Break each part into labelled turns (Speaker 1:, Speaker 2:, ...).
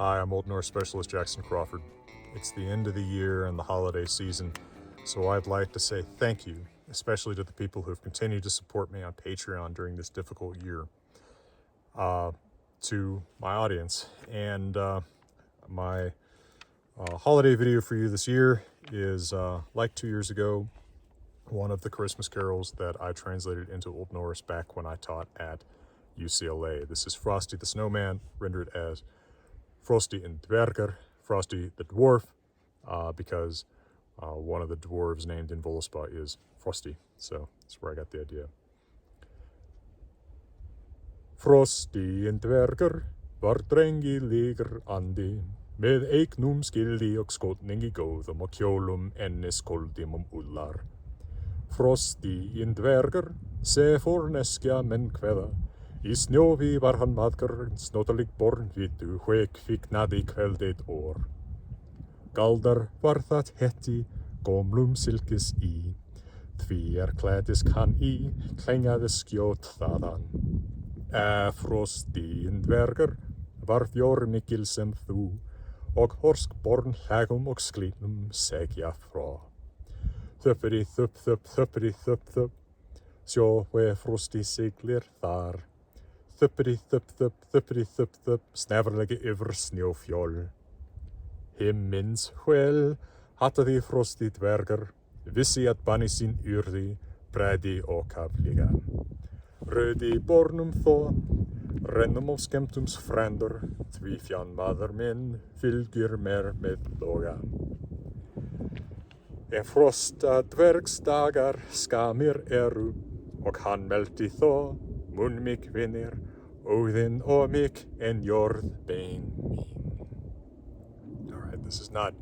Speaker 1: Hi, I'm Old Norse Specialist Jackson Crawford. It's the end of the year and the holiday season, so I'd like to say thank you, especially to the people who have continued to support me on Patreon during this difficult year, to my audience. And my holiday video for you this year is, like 2 years ago, one of the Christmas carols that I translated into Old Norse back when I taught at UCLA. This is Frosty the Snowman, rendered as Frosty in Dverger, Frosty the Dwarf, because one of the dwarves named in Voluspa is Frosty, so that's where I got the idea. Frosty in Dverger var drengilegur andi, með eignum skildi og skotningi góðum og kjólum enniskoldim ullar. Frosty in Dverger, se forneskja menn kveða, í snjófi var hann maðgur, snotalig born vitu, hve kviknaði kveldið or. Galdar var það hetti, gómlum silkis í, því klædist hann í, klengaði skjót þaðan. Frosty in Dverger var fjórmikil sem þú, og horsk born hlægum og sklínum segja frá. Þöpperi þöpp þöpp, þöpperi þöpp þöpp, sjó hve Frosty siglir þar. Þöpperi þöpp þöpp, þöpperi þöpp þöpp, snævarlega yfir snjófjól. Himmins hvel hattaði Frosty Dverger, vissi að banni sín yrði, breiði og kafliga. Rauði bornum þó, rennum og skemmtums frændur, því fjandmaður minn fylgir mér með loga. En Frosta dvergs dagar skamir eru, og hann meldi þó, mun mig vinnir, óðinn og mig en jörð bein mín. All right, this is not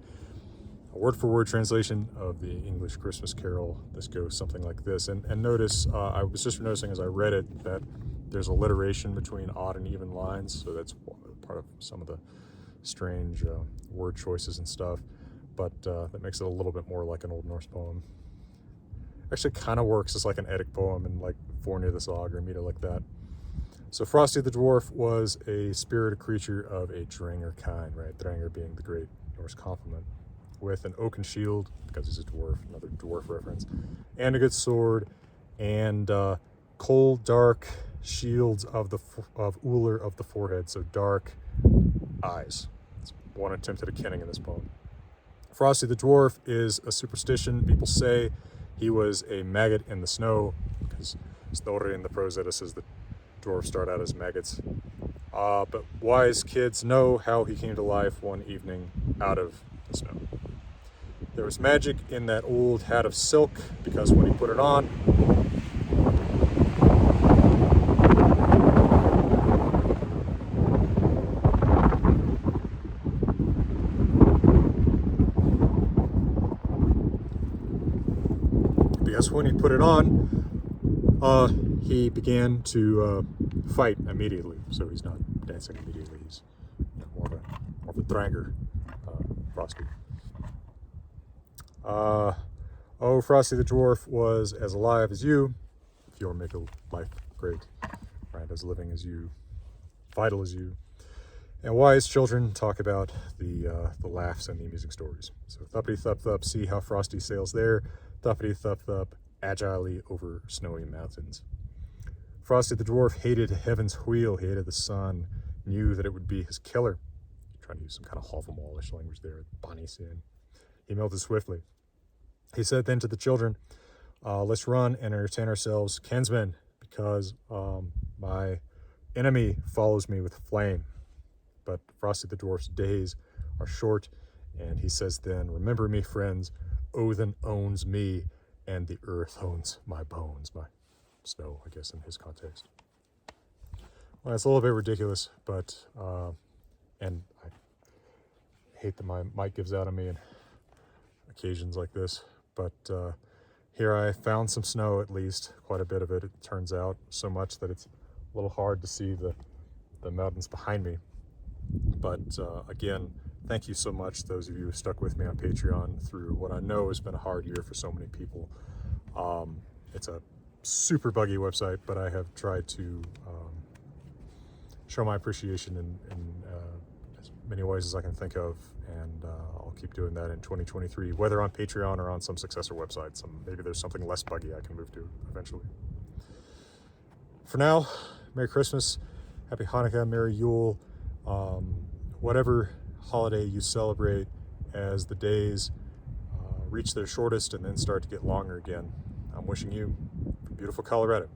Speaker 1: a word-for-word translation of the English Christmas carol. This goes something like this. And notice, I was just noticing as I read it that there's alliteration between odd and even lines, so that's part of some of the strange word choices and stuff. But that makes it a little bit more like an Old Norse poem. Actually kind of works as like an Eddic poem in like Fornia the Sog or meter like that. So Frosty the Dwarf was a spirited creature of a Dranger kind, right? Dranger being the great Norse complement, with an oaken shield, because he's a dwarf, another dwarf reference, and a good sword, and cold, dark shields of Uller of the forehead, so dark eyes. It's one attempt at a kenning in this poem. Frosty the Dwarf is a superstition. People say he was a maggot in the snow, because Snorri in the prose edda says that dwarves start out as maggots. But wise kids know how he came to life one evening out of the snow. There was magic in that old hat of silk, because when he put it on, he began to fight immediately. So he's not dancing immediately. He's more of a Dranger, Frosty. Frosty the Dwarf was as alive as you, if you'll make a life great, right? As living as you, vital as you. And wise children talk about the laughs and the amusing stories. So thuppity thup thup, see how Frosty sails there. Thuppity thup thup, agilely over snowy mountains. Frosty the Dwarf hated heaven's wheel, he hated the sun, knew that it would be his killer. Trying to use some kind of Hofamalish language there, Bonnie sin. He melted swiftly. He said then to the children, let's run and entertain ourselves, kinsmen, because my enemy follows me with flame. But Frosty the Dwarf's days are short, and he says then, remember me, friends, Odin owns me, and the earth owns my bones, my snow, I guess, in his context. Well, it's a little bit ridiculous, but, and I hate that my mic gives out on me in occasions like this, but here I found some snow, at least, quite a bit of it, it turns out, so much that it's a little hard to see the mountains behind me. But again, thank you so much, those of you who stuck with me on Patreon through what I know has been a hard year for so many people. It's a super buggy website, but I have tried to show my appreciation in as many ways as I can think of, and I'll keep doing that in 2023, whether on Patreon or on some successor website. Maybe there's something less buggy I can move to eventually. For now, Merry Christmas, Happy Hanukkah, Merry Yule, whatever holiday you celebrate as the days reach their shortest and then start to get longer again. I'm wishing you from beautiful Colorado